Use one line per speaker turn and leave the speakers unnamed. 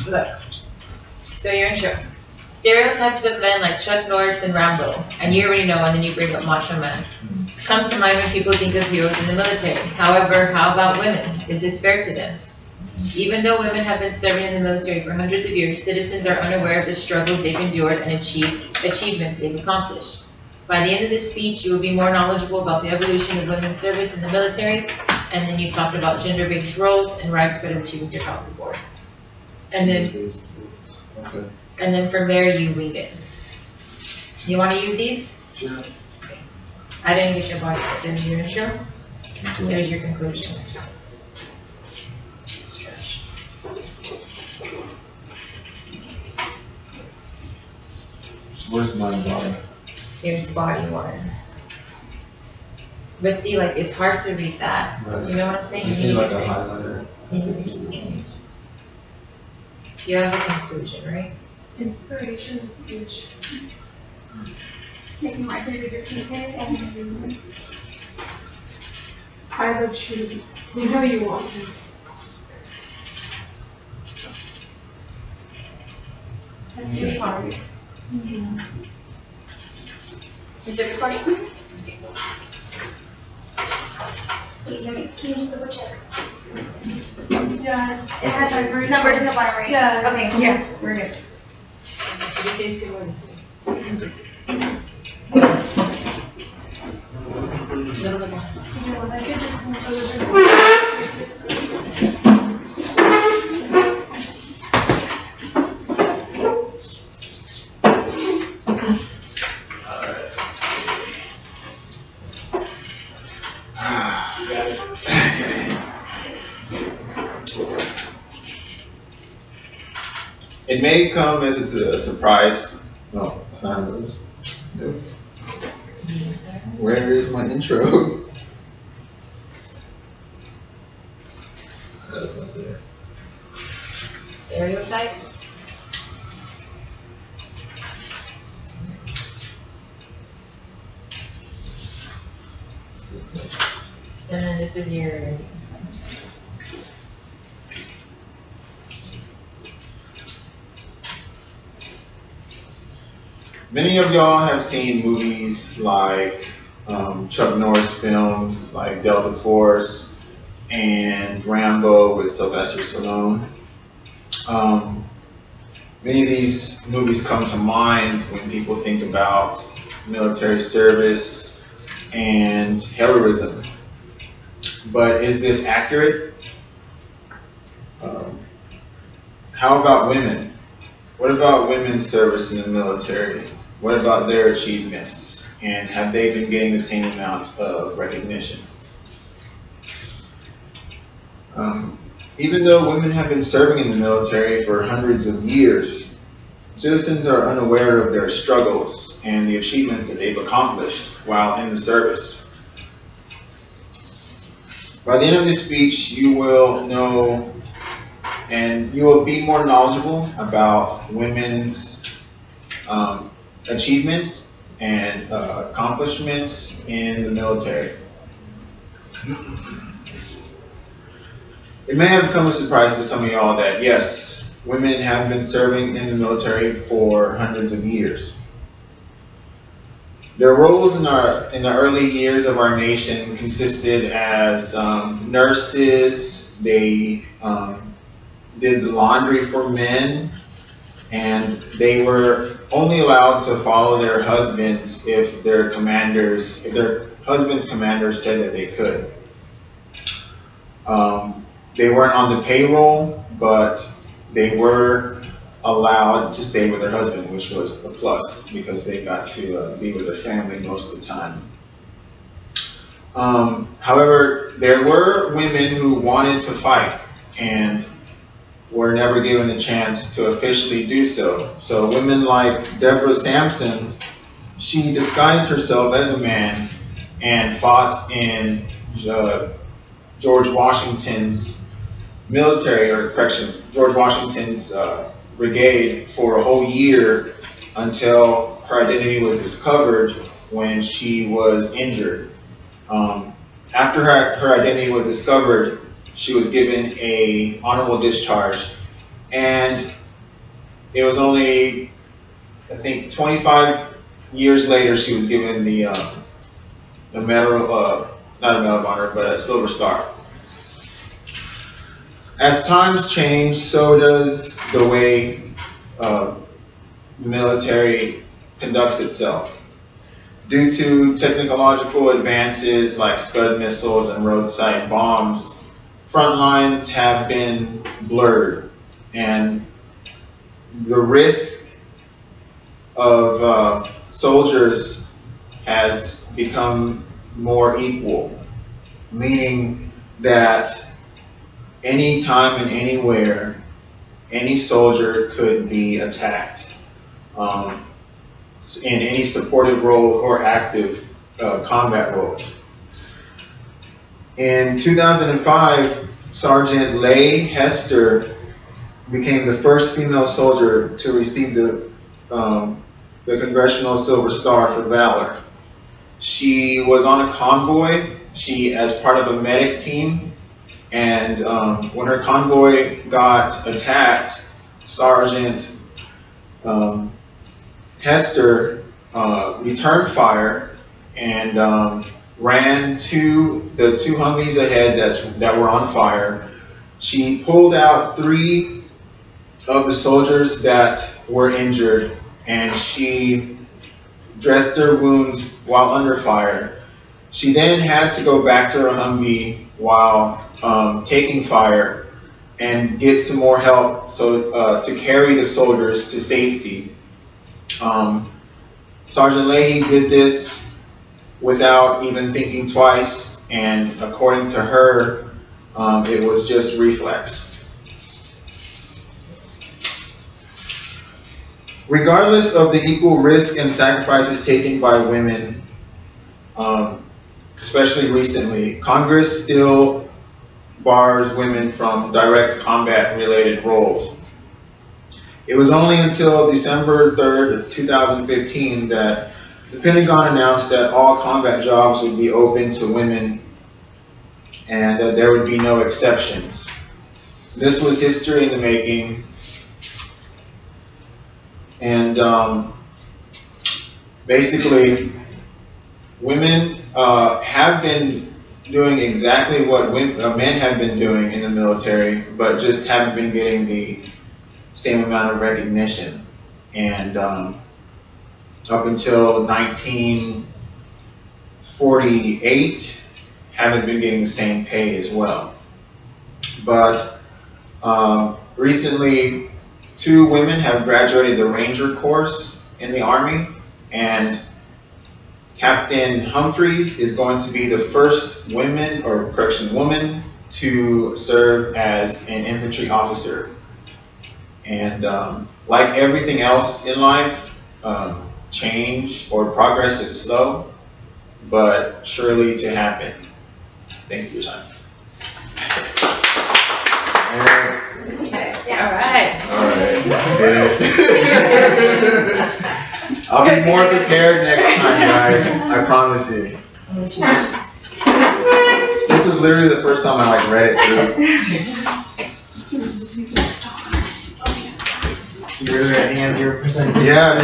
Look, so you're in show. Stereotypes of men like Chuck Norris and Rambo, and you already know, and then you bring up Macho Man, come to mind when people think of heroes in the military. However, how about women? Is this fair to them? Even though women have been serving in the military for hundreds of years, citizens are unaware of the struggles they've endured and achievements they've accomplished. By the end of this speech, you will be more knowledgeable about the evolution of women's service in the military, and then you talked about gender-based roles and widespread achievements across the board. And then,
Okay.
and then from there, you read it. You want to use these?
Sure.
I didn't get your body, but there's your intro. There's your conclusion.
Where's my body?
Here's body one. But see, like, it's hard to read that.
Right.
You know what I'm saying?
You just need like a highlighter. I
Mhm.
can see which ones.
You have a conclusion, right?
Inspiration and speech. Make my favorite keyhead and I love shooting. Whatever you want. That's really hard.
Is it recording?
Wait, can you just double check?
Yes.
It has our numbers in the bottom right.
Yes.
Okay, yes, we're good.
Did you say it's good word? Little bit more.
You know, I could just move a little bit.
It may come as a surprise. No, that's not how it goes. Nope. Where is my intro? That's not there.
Stereotypes. And then this is your.
Many of y'all have seen movies like Chuck Norris films, like Delta Force and Rambo with Sylvester Stallone. Many of these movies come to mind when people think about military service and heroism. But is this accurate? How about women? What about women's service in the military? What about their achievements? And have they been getting the same amount of recognition? Even though women have been serving in the military for hundreds of years, citizens are unaware of their struggles and the achievements that they've accomplished while in the service. By the end of this speech, you will know and you will be more knowledgeable about women's achievements and accomplishments in the military. It may have come as a surprise to some of y'all that yes, women have been serving in the military for hundreds of years. Their roles in the early years of our nation consisted as nurses. They did the laundry for men, and they were only allowed to follow their husbands if their husband's commanders said that they could. They weren't on the payroll, but they were allowed to stay with their husband, which was a plus because they got to be with their family most of the time. However, there were women who wanted to fight and were never given a chance to officially do so. So women like Deborah Sampson, she disguised herself as a man and fought in George Washington's George Washington's brigade for a whole year until her identity was discovered when she was injured. After her identity was discovered, she was given an honorable discharge And it was only, I think, 25 years later she was given the medal, not a Medal of Honor, but a Silver Star. As times change, so does the way the military conducts itself. Due to technological advances like Scud missiles and roadside bombs, front lines have been blurred, and the risk of soldiers has become more equal, meaning that anytime and anywhere, any soldier could be attacked in any supportive roles or active combat roles. In 2005, Sergeant Leigh Hester became the first female soldier to receive the Congressional Silver Star for Valor. She was on a convoy, as part of a medic team, and when her convoy got attacked, Sergeant Hester returned fire and ran to the two Humvees ahead that were on fire. She pulled out 3 of the soldiers that were injured, and she dressed their wounds while under fire. She then had to go back to her Humvee while taking fire and get some more help to carry the soldiers to safety. Sergeant Leahy did this without even thinking twice, and according to her, it was just reflex. Regardless of the equal risk and sacrifices taken by women, especially recently, Congress still bars women from direct combat-related roles. It was only until December 3rd of 2015 that the Pentagon announced that all combat jobs would be open to women and that there would be no exceptions. This was history in the making. And basically, women have been doing exactly what men have been doing in the military, but just haven't been getting the same amount of recognition. And up until 1948, haven't been getting the same pay as well. But recently, 2 women have graduated the Ranger course in the Army, and Captain Humphreys is going to be the first woman to serve as an infantry officer. And like everything else in life, change or progress is slow, but surely to happen. Thank you for your time.
All right.
I'll be more prepared next time, guys. I promise you. This is literally the first time I read it through.
You were writing as you were presenting.
Yeah.